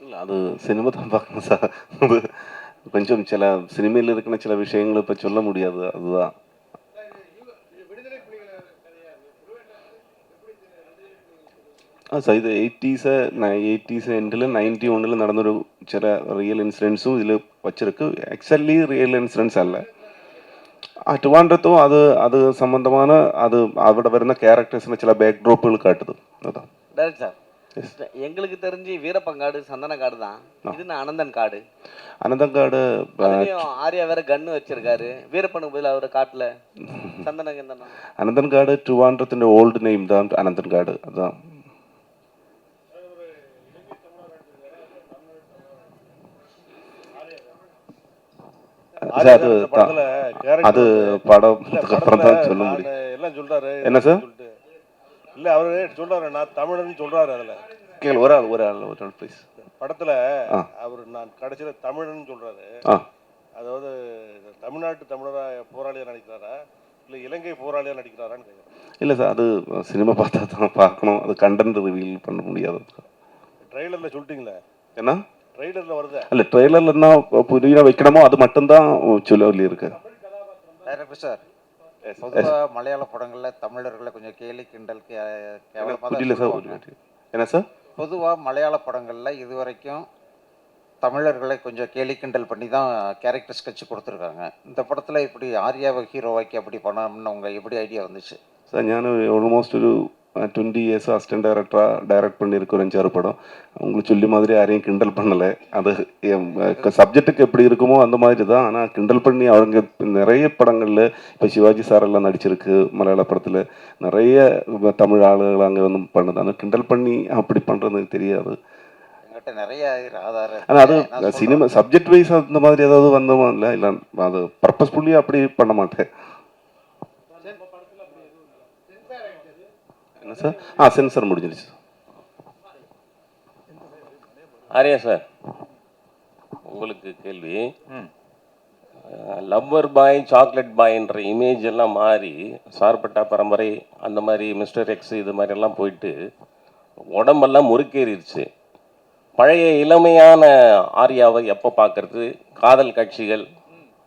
இல்லை, அது சினிமா தான் பார்க்கணும் சார். அது கொஞ்சம் சில சினிமையில் இருக்கிற சில விஷயங்களை இப்போ சொல்ல முடியாது. அதுதான் சார். இது 80s எண்டில் 91 நடந்த ஒரு சில ரியல் இன்சிடென்ட்ஸும் இதில் வச்சிருக்கு. ஆக்சுவலி ரியல் இன்சிடென்ட்ஸ் அல்ல. ட்ரிவாண்ட்ரத்தும் அது சம்பந்தமான அதோட வருന്ന கேரக்டர்ஸ்னு சில பேக் ட்ராப்புகள் காட்டுது. அதுதான் டேரக்ட் சார். எங்களுக்கு தெரிஞ்சு வீரப்பங்காடு சந்தனக்காடு தான். இது அனந்தன் காடு. அனந்தன் காடு ஆர்யா வேற கன்னு வச்சிருக்காரு. வீரப்பனுக்கு பதில் அவரை காட்டுல சந்தன அனந்தன் காடு ட்ரிவாண்ட்ரத்தின் ஓல்டு நேம் தான் அனந்தன் காடு. அதுதான் அது படம் அப்புறம் தான் சொல்ல முடியும். எல்லாம் சொல்றாரு. என்ன சார்? இல்ல அவரு சொல்றாரு, நான் தமிழன்னு சொல்றாரு. அதுல கேள் ஒரு ஆள் ப்ளீஸ். படத்துல அவர் நான் கடைசியில தமிழன்னு சொல்றாரு. அதாவது தமிழரா போராளியா நடிக்கிறாரா இல்ல இலங்கை போராளியா நடிக்கிறாரான்னு கேட்குறேன். இல்லை சார், அது சினிமா பார்த்தா தான் பார்க்கணும். அது கண்டென்ட் ரிவீல் பண்ண முடியாது. ட்ரெய்லர்ல சொல்லிட்டீங்களே என்ன? ட்ரெய்லர்ல வருது. அல்ல, ட்ரெய்லர்ல என்ன புரிய வைக்கணுமோ அது மட்டும்தான் சொல்லி இருக்கு. டைரக்டர் சார், பொதுவாக மலையாள படங்களில் தமிழர்களை கொஞ்சம் கேலி கிண்டல் புரியல சார். என்ன சார்? பொதுவாக மலையாள படங்களில் இதுவரைக்கும் தமிழர்களை கொஞ்சம் கேலி கிண்டல் பண்ணி தான் கேரக்டர் ஸ்கெட்ச் கொடுத்துருக்காங்க. இந்த படத்தில் இப்படி ஆர்யாவை ஹீரோவாக்கி அப்படி பண்ணணும்னு உங்கள் எப்படி ஐடியா வந்துச்சு சார்? ഞാൻ ഓൾമോസ്റ്റ് ഒരു 20 years அசிஸ்டன்ட் டைரக்டராக டைரக்ட் பண்ணியிருக்க ஒரு 5-6 படம். உங்களுக்கு சொல்லி மாதிரி யாரையும் கிண்டல் பண்ணலை. அது சப்ஜெக்ட்டுக்கு எப்படி இருக்குமோ அந்த மாதிரி தான். ஆனால் கிண்டல் பண்ணி அவங்க நிறைய படங்களில் இப்போ சிவாஜி சார் எல்லாம் நடிச்சிருக்கு மலையாள படத்தில். நிறைய தமிழ் ஆளுகள் அங்கே வந்து பண்ணுது. ஆனால் கிண்டல் பண்ணி அப்படி பண்ணுறது தெரியாது. நிறைய ஆதாரம். ஆனால் அது சினிமா சப்ஜெக்ட் வைஸ் அந்த மாதிரி ஏதாவது வந்தோமா இல்லை அது பர்பஸ்ஃபுல்லி அப்படி பண்ண மாட்டேன். என்ன சார்? சென்சார் முடிஞ்சிருச்சு. ஆரியா சார், உங்களுக்கு கேள்வி. லவ்வர் பாய் சாக்லேட் பாய்ன்ற இமேஜ் எல்லாம் மாறி சார்பட்டா பரம்பரை அந்த மாதிரி மிஸ்டர் எக்ஸ் இது மாதிரி எல்லாம் போயிட்டு உடம்பெல்லாம் முறுக்கேறிடுச்சு. பழைய இளமையான ஆர்யாவை எப்போ பார்க்கறது? காதல் காட்சிகள்,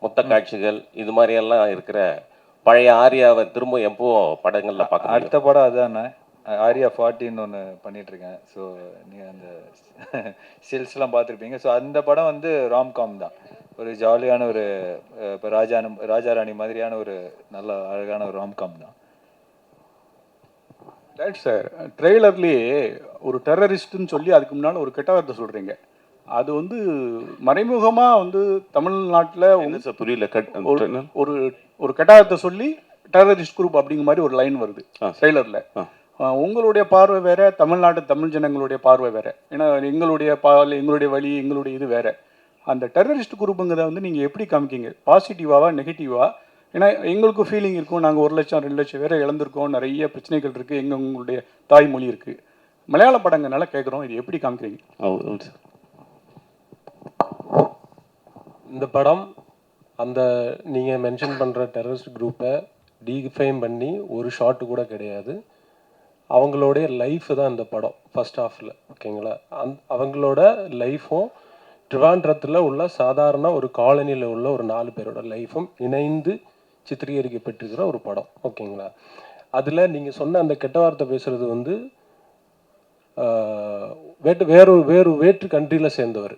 மொத்த காட்சிகள் இது மாதிரியெல்லாம் இருக்கிற பழைய ஆர்யாவை திரும்ப எப்போ படங்களில் பார்க்க? அடுத்த படம் அதுதானே, ஆர்யா 40ன்னு ஒன்று பண்ணிகிட்ருக்கேன். ஸோ நீங்கள் அந்த ஸ்டில்ஸ்லாம் பார்த்துருப்பீங்க. ஸோ அந்த படம் வந்து ராம்காம் தான். ஒரு ஜாலியான ஒரு இப்போ ராஜாராணி மாதிரியான ஒரு நல்ல அழகான ஒரு ராம்காம் தான். Right sir. ட்ரெய்லர்லேயே ஒரு டெரரிஸ்ட்டுன்னு சொல்லி அதுக்கு முன்னால் ஒரு கெட்ட வார்த்தை சொல்கிறீங்க. அது வந்து மறைமுகமாக வந்து தமிழ்நாட்டில் புரியல. ஒரு ஒரு கெட்ட வார்த்தை சொல்லி டெரரிஸ்ட் குரூப் அப்படிங்கிற மாதிரி ஒரு லைன் வருது ட்ரெய்லரில். உங்களுடைய பார்வை வேற, தமிழ்நாட்டு தமிழ் ஜனங்களுடைய பார்வை வேற. ஏன்னா எங்களுடைய வழி, எங்களுடைய இது வேற. அந்த டெரரிஸ்ட் குரூப்புங்கிறத வந்து நீங்கள் எப்படி காமிக்கிங்க? பாசிட்டிவாவா நெகட்டிவா? ஏன்னா எங்களுக்கு ஃபீலிங் இருக்கும், நாங்கள் 1 லட்சம் 2 லட்சம் பேரை இழந்திருக்கோம், நிறைய பிரச்சனைகள் இருக்குது, உங்களுடைய தாய்மொழி இருக்குது. மலையாள படங்கள்னால கேட்குறோம், இது எப்படி காமிக்கிறீங்க? இந்த படம் அந்த நீங்கள் மென்ஷன் பண்ணுற டெரரிஸ்ட் குரூப்பை டீஃபைம் பண்ணி ஒரு ஷாட்டு கூட கிடையாது. அவங்களுடைய லைஃப் தான் இந்த படம் ஃபர்ஸ்ட் ஹாஃபில். ஓகேங்களா? அவங்களோட லைஃப்பும் ட்ரிவாண்ட்ரத்தில் உள்ள சாதாரண ஒரு காலனியில் உள்ள ஒரு 4 பேரோட லைஃப்பும் இணைந்து சித்திரீகரிக்கப்பட்டிருக்கிற ஒரு படம். ஓகேங்களா? அதில் நீங்கள் சொன்ன அந்த கெட்ட வார்த்தை பேசுகிறது வந்து வேற்று கண்ட்ரியில் சேர்ந்தவர்.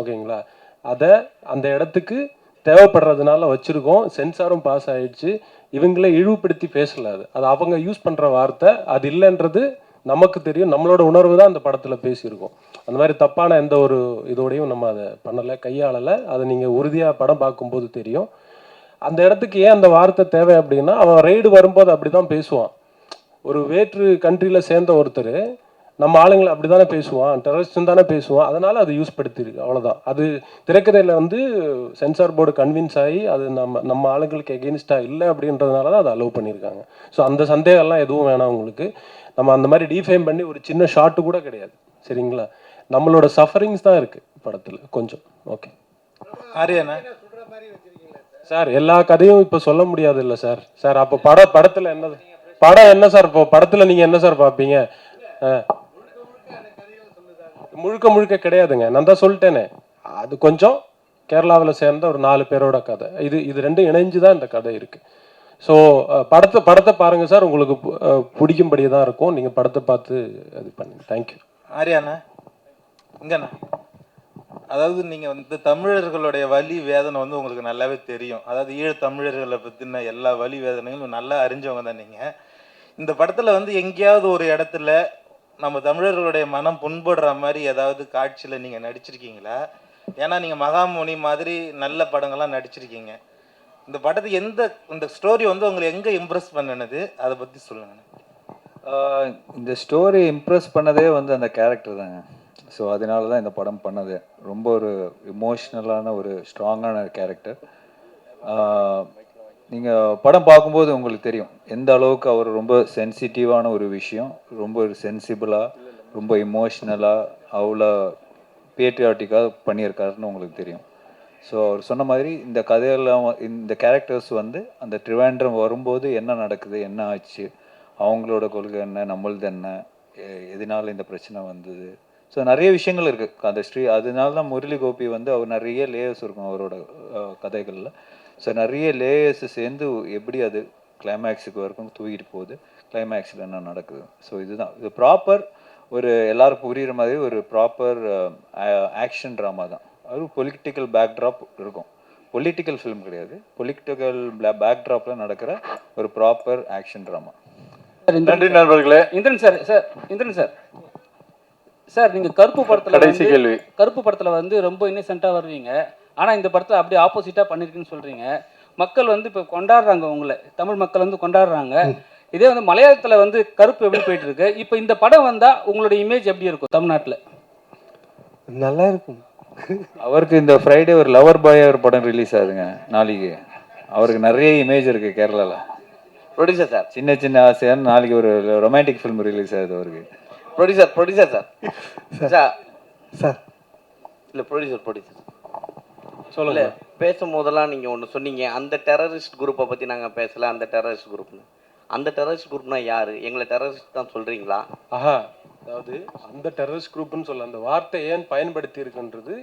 ஓகேங்களா? அதை அந்த இடத்துக்கு தேவைப்படுறதுனால வச்சுருக்கோம். சென்சாரும் பாஸ் ஆகிடுச்சு. இவங்களே இழிவுபடுத்தி பேசலை. அது அவங்க யூஸ் பண்ணுற வார்த்தை, அது இல்லைன்றது நமக்கு தெரியும். நம்மளோட உணர்வு தான் அந்த படத்தில் பேசியிருக்கோம். அந்த மாதிரி தப்பான எந்த ஒரு இதோடையும் நம்ம அதை பண்ணலை, கையாளலை. அதை நீங்கள் உறுதியாக படம் பார்க்கும்போது தெரியும். அந்த இடத்துக்கு ஏன் அந்த வார்த்தை தேவை அப்படின்னா, அவன் ரைடு வரும்போது அப்படி தான் பேசுவான். ஒரு வேற்று கண்ட்ரியில் சேர்ந்த ஒருத்தர் நம்ம ஆளுங்களை அப்படி தானே பேசுவான், டெரரிஸ்ட்னு தானே பேசுவான். அதனால் அது யூஸ் படுத்திருக்கு, அவ்வளோதான். அது திரைக்கதையில் வந்து சென்சார் போர்டு கன்வின்ஸ் ஆகி அது நம்ம ஆளுங்களுக்கு எகெயின்ஸ்டாக இல்லை அப்படின்றதுனால தான் அதை அலோவ் பண்ணியிருக்காங்க. ஸோ அந்த சந்தேகம்லாம் எதுவும் வேணாம் உங்களுக்கு. நம்ம அந்த மாதிரி டிஃபைன் பண்ணி ஒரு சின்ன ஷாட்டு கூட கிடையாது. சரிங்களா? நம்மளோட சஃபரிங்ஸ் தான் இருக்குது படத்தில் கொஞ்சம். ஓகே ஆரியாண்ணா சார், எல்லா கதையும் இப்போ சொல்ல முடியாது இல்லை சார். சார் அப்போ படத்தில் என்ன என்ன சார் இப்போ படத்தில் நீங்கள் என்ன சார் பார்ப்பீங்க? முழுக்க கிடையாதுங்க. நான் தான் சொல்லிட்டேனே, அது கொஞ்சம் கேரளாவில் சேர்ந்த ஒரு 4 பேரோட கதை. இது ரெண்டும் இணைஞ்சு தான் இந்த கதை இருக்குது. ஸோ படத்தை பாருங்கள் சார், உங்களுக்கு பிடிக்கும்படியே தான் இருக்கும். நீங்கள் படத்தை பார்த்து இது பண்ணுங்க. தேங்க்யூ. ஆரியாண்ணா இங்கண்ணா, அதாவது நீங்கள் வந்து தமிழர்களுடைய வலி வேதனை வந்து உங்களுக்கு நல்லாவே தெரியும். அதாவது ஈழத் தமிழர்களை பற்றின எல்லா வலி வேதனைகளும் நல்லா அறிஞ்சவங்க தான் நீங்கள். இந்த படத்தில் வந்து எங்கேயாவது ஒரு இடத்துல நம்ம தமிழர்களுடைய மனம் புண்படுற மாதிரி ஏதாவது காட்சியில் நீங்கள் நடிச்சிருக்கீங்களா? ஏன்னா நீங்கள் மகாமுனி மாதிரி நல்ல படங்கள்லாம் நடிச்சிருக்கீங்க. இந்த படத்துக்கு இந்த ஸ்டோரி வந்து உங்களை எங்கே இம்ப்ரெஸ் பண்ணினது, அதை பற்றி சொல்லுங்கள். இந்த ஸ்டோரி இம்ப்ரெஸ் பண்ணதே வந்து அந்த கேரக்டர் தாங்க. ஸோ அதனால தான் இந்த படம் பண்ணது. ரொம்ப ஒரு இமோஷ்னலான ஒரு ஸ்ட்ராங்கான கேரக்டர். நீங்கள் படம் பார்க்கும்போது உங்களுக்கு தெரியும் எந்த அளவுக்கு அவர் ரொம்ப சென்சிட்டிவான ஒரு விஷயம், ரொம்ப ஒரு சென்சிபிளாக, ரொம்ப இமோஷ்னலாக, அவ்வளோ பேட்ரியாட்டிக்காக பண்ணியிருக்காருன்னு உங்களுக்கு தெரியும். ஸோ அவர் சொன்ன மாதிரி இந்த கதையெல்லாம் இந்த கேரக்டர்ஸ் வந்து அந்த ட்ரிவாண்ட்ரம் வரும்போது என்ன நடக்குது, என்ன ஆச்சு, அவங்களோட கொள்கை என்ன, நம்மளது என்ன, எதனால இந்த பிரச்சனை வந்தது. ஸோ நிறைய விஷயங்கள் இருக்குது அந்த அதனால தான் முரளி கோபி வந்து அவர் நிறைய லேயர்ஸ் இருக்கும் அவரோட கதைகளில். ஸோ நிறைய லேயர்ஸ் சேர்ந்து எப்படி அது கிளைமேக்ஸுக்கு வரைக்கும் தூக்கிட்டு போகுது, கிளைமேக்ஸில் என்ன நடக்குது. ஸோ இதுதான் இது ப்ராப்பர் ஒரு எல்லாருக்கும் புரிகிற மாதிரி ஒரு ப்ராப்பர் ஆக்ஷன் ட்ராமா தான். அது பொலிட்டிக்கல் பேக்ட்ராப் இருக்கும். பொலிட்டிக்கல் ஃபிலிம் கிடையாது, பொலிட்டிக்கல் பேக்ட்ராப்பில் நடக்கிற ஒரு ப்ராப்பர் ஆக்ஷன் ட்ராமா. நன்றி நண்பர்களே. இந்திரன் சார் சார் நீங்கள் கருப்பு படத்தில் வந்து ரொம்ப இன்னசென்ட்டாக வருவீங்க. ஆனால் இந்த படத்தில் அப்படியே ஆப்போசிட்டாக பண்ணியிருக்குன்னு சொல்கிறீங்க. மக்கள் வந்து இப்போ கொண்டாடுறாங்க, உங்களை தமிழ் மக்கள் வந்து கொண்டாடுறாங்க. இதே வந்து மலையாளத்தில் வந்து கருப்பு எப்படி போயிட்டு இருக்கு, இப்போ இந்த படம் வந்தால் உங்களுடைய இமேஜ் எப்படி இருக்கும் தமிழ்நாட்டில்? நல்லா இருக்கும். அவருக்கு இந்த ஃப்ரைடே ஒரு லவர் பாய் ஒரு படம் ரிலீஸ் ஆகுதுங்க நாளைக்கு. அவருக்கு நிறைய இமேஜ் இருக்குது கேரளாவில். ப்ரொடியூசர் சார், சின்ன ஆசையான நாளைக்கு ஒரு ரொமான்டிக் ஃபிலிம் ரிலீஸ் ஆகுது அவருக்கு. ப்ரொடியூசர் சார் இல்லை ப்ரொடியூசர் சொல்லுங்க. பேசும்போதெல்லாம் நீங்கள் ஒன்று சொன்னீங்க, அந்த டெரரிஸ்ட் குரூப்பை பற்றி நாங்கள் பேசலை, அந்த டெரரிஸ்ட் குரூப்னு. அந்த டெரரிஸ்ட் குரூப்னா யார்? எங்களை டெரரிஸ்ட் தான் சொல்கிறீங்களா? ஆஹா, அதாவது அந்த டெரரிஸ்ட் குரூப்னு சொல்ல அந்த வார்த்தை ஏன் பயன்படுத்தி இருக்குன்றது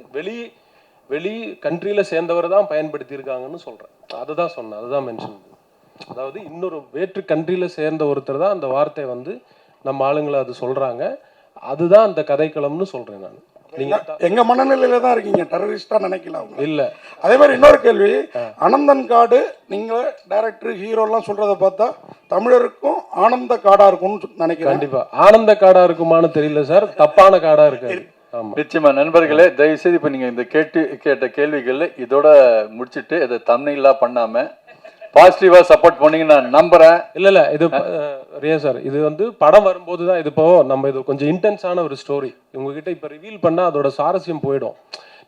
வெளி கண்ட்ரியில் சேர்ந்தவர் தான் பயன்படுத்தியிருக்காங்கன்னு சொல்கிறேன். அதுதான் சொன்னேன், அதுதான் மென்ஷன். அதாவது இன்னொரு வேற்று கண்ட்ரியில் சேர்ந்த ஒருத்தர் தான் அந்த வார்த்தை வந்து நம்ம ஆளுங்களை அது சொல்கிறாங்க. அதுதான் அந்த கதைக்களம்னு சொல்கிறேன் நான். எங்க மனநிலையில தான் இருக்கீங்க, டெரரிஸ்டா நினைக்கல அவங்க. இல்ல அதே மாதிரி இன்னொரு கேள்வி, அனந்தன் காடு நீங்க டைரக்டர் ஹீரோ எல்லாம் சொல்றத பார்த்தா தமிழருக்கும் ஆனந்த காடா இருக்கும்னு நினைக்கிறேன். கண்டிப்பா ஆனந்த காடா இருக்குமான்னு தெரியல சார், தப்பான காடா இருக்கு. நிச்சயமா நண்பர்களே, தயவுசெய்து இப்போ நீங்கள் இந்த கேட்ட கேள்விகளில் இதோட முடிச்சுட்டு இதை தம்ப்நெயிலா பண்ணாம பாசிட்டிவா சப்போர்ட் பண்ணீங்கன்னு நான் நம்புறேன். இல்ல இது ரியா சார், இது வந்து படம் வரும்போது தான் இது. இப்போ நம்ம இது கொஞ்சம் இன்டென்ஸான ஒரு ஸ்டோரி உங்ககிட்ட இப்போ ரிவீல் பண்ணா அதோட சாரஸ்யம் போயிடும்.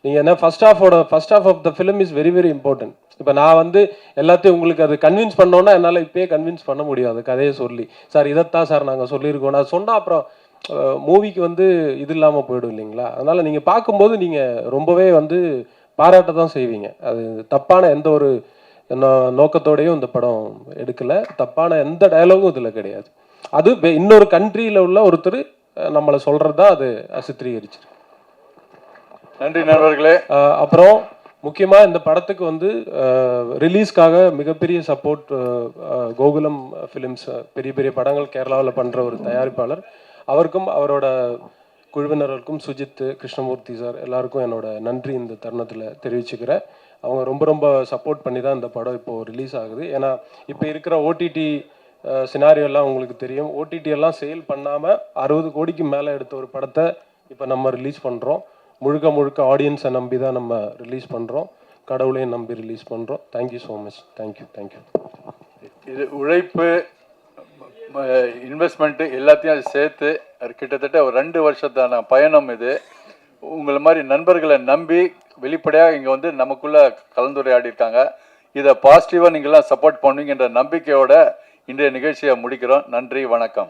நீங்க என்ன first half of the film is very very important. இப்போ நான் வந்து எல்லாத்தையும் உங்களுக்கு அது கன்வின்ஸ் பண்ணோன்னா என்னால் இப்பயே கன்வின்ஸ் பண்ண முடியாது. கதையை சொல்லி சார் இதைத்தான் சார் நாங்கள் சொல்லியிருக்கோம், நான் சொன்னால் அப்புறம் மூவிக்கு வந்து இது இல்லாமல் போயிடும் இல்லைங்களா. அதனால் நீங்கள் பார்க்கும்போது நீங்கள் ரொம்பவே வந்து பாராட்ட தான் செய்வீங்க. அது தப்பான எந்த ஒரு நோக்கத்தோடையும் இந்த படம் எடுக்கலை, தப்பான எந்த டயலாகும் இதில் கிடையாது. அது இன்னொரு கண்ட்ரியில் உள்ள ஒருத்தர் நம்மளை சொல்கிறது தான் அது சித்தரிச்சிருக்கு. நன்றி நண்பர்களே. அப்புறம் முக்கியமாக இந்த படத்துக்கு வந்து ரிலீஸ்க்காக மிகப்பெரிய சப்போர்ட் கோகுலம் ஃபிலிம்ஸ், பெரிய பெரிய படங்கள் கேரளாவில் பண்ணுற ஒரு தயாரிப்பாளர், அவருக்கும் அவரோட குழுவினர்களுக்கும், சுஜித், கிருஷ்ணமூர்த்தி சார் எல்லாருக்கும் என்னோட நன்றி இந்த தருணத்தில் தெரிவிச்சுக்கிறேன். அவங்க ரொம்ப ரொம்ப சப்போர்ட் பண்ணி தான் இந்த படம் இப்போது ரிலீஸ் ஆகுது. ஏன்னா இப்போ இருக்கிற ஓடிடி சினாரியெல்லாம் உங்களுக்கு தெரியும். ஓடிடி எல்லாம் சேல் பண்ணாமல் 60 கோடிக்கு மேலே எடுத்த ஒரு படத்தை இப்போ நம்ம ரிலீஸ் பண்ணுறோம். முழுக்க முழுக்க ஆடியன்ஸை நம்பி தான் நம்ம ரிலீஸ் பண்ணுறோம், கடவுளையும் நம்பி ரிலீஸ் பண்ணுறோம். Thank you so much. தேங்க்யூ. இது உழைப்பு, இன்வெஸ்ட்மெண்ட்டு எல்லாத்தையும் சேர்த்து அது கிட்டத்தட்ட ஒரு 2 வருஷத்தான பயணம் இது. உங்களை மாதிரி நண்பர்களை நம்பி வெளிப்படையாக இங்கே வந்து நமக்குள்ளே கலந்துரையாடி இருக்காங்க. இதை பாசிட்டிவாக நீங்கள்லாம் சப்போர்ட் பண்ணுவீங்கன்ற நம்பிக்கையோட இன்றைய நிகழ்ச்சியை முடிக்கிறோம். நன்றி, வணக்கம்.